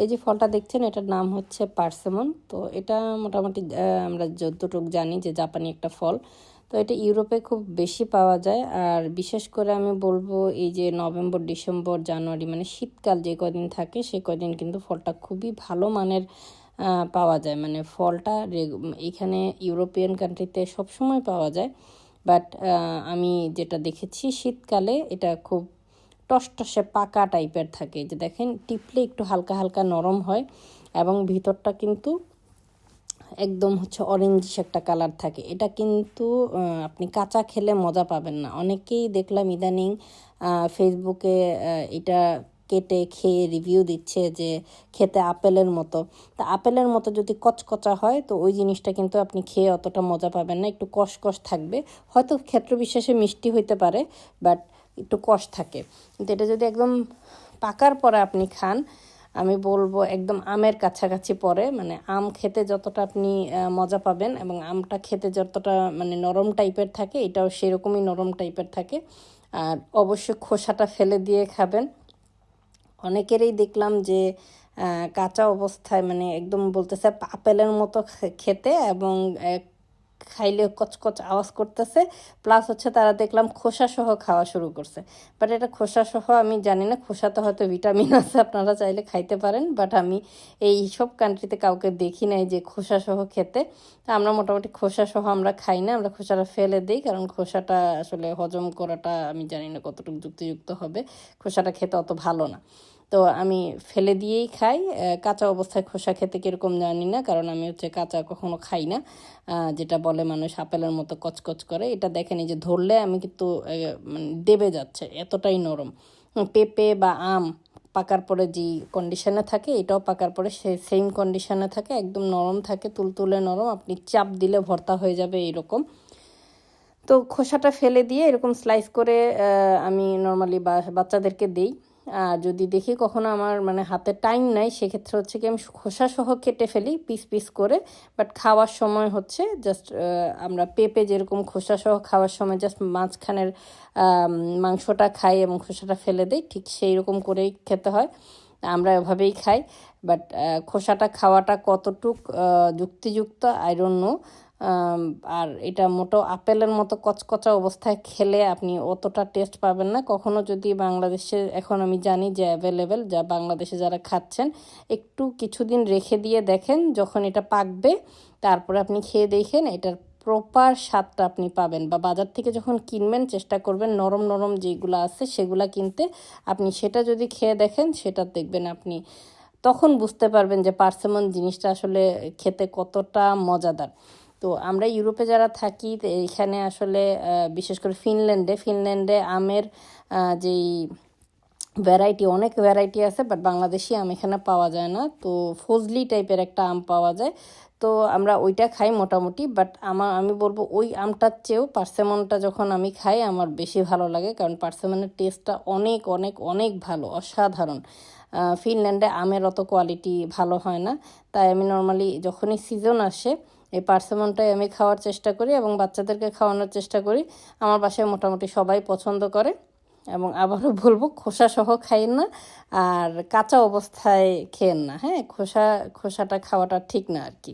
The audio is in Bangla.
এই যে ফলটা দেখছেন এটার নাম হচ্ছে পার্সেমন। তো এটা মোটামুটি আমরা যতটুকু জানি যে জাপানি একটা ফল। তো এটা ইউরোপে খুব বেশি পাওয়া যায়। আর বিশেষ করে আমি বলবো এই যে নভেম্বর, ডিসেম্বর, জানুয়ারি মানে শীতকাল যে কদিন থাকে সে কদিন কিন্তু ফলটা খুবই ভালো মানের পাওয়া যায়। মানে ফলটা এখানে ইউরোপিয়ান কান্ট্রিতে সবসময় পাওয়া যায়, বাট আমি যেটা দেখেছি শীতকালে এটা খুব টসটসে পাকা টাইপের থাকে। যে দেখেন টিপলে একটু হালকা হালকা নরম হয় এবং ভিতরটা কিন্তু একদম হচ্ছে অরেঞ্জিশ একটা কালার থাকে। এটা কিন্তু আপনি কাঁচা খেলে মজা পাবেন না। অনেকেই দেখলাম ইদানিং ফেসবুকে এটা কেটে খেয়ে রিভিউ দিচ্ছে যে খেতে আপেলের মতো। তা আপেলের মতো যদি কচকচা হয় তো ওই জিনিসটা কিন্তু আপনি খেয়ে অতটা মজা পাবেন না, একটু কষকষ থাকবে। হয়তো ক্ষেত্র বিশেষে মিষ্টি হইতে পারে, বাট একটু কষ থাকে। কিন্তু এটা যদি একদম পাকার পরে আপনি খান, আমি বলবো একদম আমের কাছাকাছি পড়ে। মানে আম খেতে যতটা আপনি মজা পাবেন এবং আমটা খেতে যতটা মানে নরম টাইপের থাকে, এটাও সেরকমই নরম টাইপের থাকে। আর অবশ্যই খোসাটা ফেলে দিয়ে খাবেন। অনেকেরই দেখলাম যে কাঁচা অবস্থায় মানে একদম বলতেছে আপেলের মতো খেতে, এবং খাইলে কচকচ আওয়াজ করতেছে, প্লাস হচ্ছে তারা দেখলাম খোসা সহ খাওয়া শুরু করছে। বাট এটা খোসা সহ আমি জানি না, খোসাতে হয়তো ভিটামিন আছে, আপনারা চাইলে খাইতে পারেন, বাট আমি এই সব কান্ট্রিতে কাউকে দেখি নাই যে খোসা সহ খেতে। তা আমরা মোটামুটি খোসা সহ আমরা খাই না, আমরা খোসাটা ফেলে দিই, কারণ খোসাটা আসলে হজম করাটা আমি জানি না কতটুকু যুক্তিযুক্ত হবে, খোসাটা খেতে অত ভালো না। তো আমি ফেলে দিয়েই খাই। কাঁচা অবস্থায় খোসা খেতে কীরকম জানি না, কারণ আমি হচ্ছে কাঁচা কখনো খাই না। যেটা বলে মানুষ আপেলের মতো কচকচ করে, এটা দেখেন এই যে ধরলে আমি কিন্তু মানে দেবে যাচ্ছে, এতটাই নরম। পেঁপে বা আম পাকার পরে যে কন্ডিশনে থাকে, এটাও পাকার পরে সে সেম কন্ডিশনে থাকে, একদম নরম থাকে, তুলতুলে নরম, আপনি চাপ দিলে ভর্তা হয়ে যাবে এইরকম। তো খোসাটা ফেলে দিয়ে এরকম স্লাইস করে আমি নর্মালি বাচ্চাদেরকে দিই। আর যদি দেখি কখনো আমার মানে হাতে টাইম নাই, সেক্ষেত্রে হচ্ছে কি আমি খোসা সহ কেটে ফেলি পিস পিস করে। বাট খাওয়ার সময় হচ্ছে জাস্ট আমরা পেঁপে যেরকম খোসা সহ খাওয়ার সময় জাস্ট মাঝখানের মাংসটা খাই এবং খোসাটা ফেলে দিই, ঠিক সেই রকম করেই খেতে হয়, আমরা এভাবেই খাই। বাট খোসাটা খাওয়াটা কতটুক যুক্তিযুক্ত আই ডোন্ট নো। আর এটা মোটো আপেলের মতো কচকচা অবস্থায় খেলে আপনি অতটা টেস্ট পাবেন না। কখনো যদি বাংলাদেশে, এখন আমি জানি যে অ্যাভেলেবেল, যা বাংলাদেশে যারা খাচ্ছেন একটু কিছুদিন রেখে দিয়ে দেখেন, যখন এটা পাকবে তারপরে আপনি খেয়ে দেখেন, এটার প্রপার স্বাদটা আপনি পাবেন। বা বাজার থেকে যখন কিনবেন চেষ্টা করবেন নরম নরম যেগুলো আছে সেগুলা কিনতে। আপনি সেটা যদি খেয়ে দেখেন, সেটা দেখবেন আপনি তখন বুঝতে পারবেন যে পার্সেমন জিনিসটা আসলে খেতে কতটা মজাদার। তো আমরা ইউরোপে যারা থাকি এখানে আসলে বিশেষ করে ফিনল্যান্ডে আমের যেই ভ্যারাইটি, অনেক ভ্যারাইটি আছে, বাট বাংলাদেশি আম এখানে পাওয়া যায় না। তো ফজলি টাইপের একটা আম পাওয়া যায়, তো আমরা ওইটা খাই মোটামুটি। বাট আমি বলবো ওই আমটার চেয়েও পার্সেমনটা যখন আমি খাই আমার বেশি ভালো লাগে, কারণ পার্সেমনের টেস্টটা অনেক অনেক অনেক ভালো, অসাধারণ। ফিনল্যান্ডে আমের অত কোয়ালিটি ভালো হয় না, তাই আমি নর্মালি যখনই সিজন আসে এই পার্সেমনটাই আমি খাওয়ার চেষ্টা করি এবং বাচ্চাদেরকে খাওয়ানোর চেষ্টা করি। আমার বাসায় মোটামুটি সবাই পছন্দ করে। এবং আবারও বলবো খোসা সহ খাইন না, আর কাঁচা অবস্থায় খেয়েন না। হ্যাঁ, খোসাটা খাওয়াটা ঠিক না আর কি।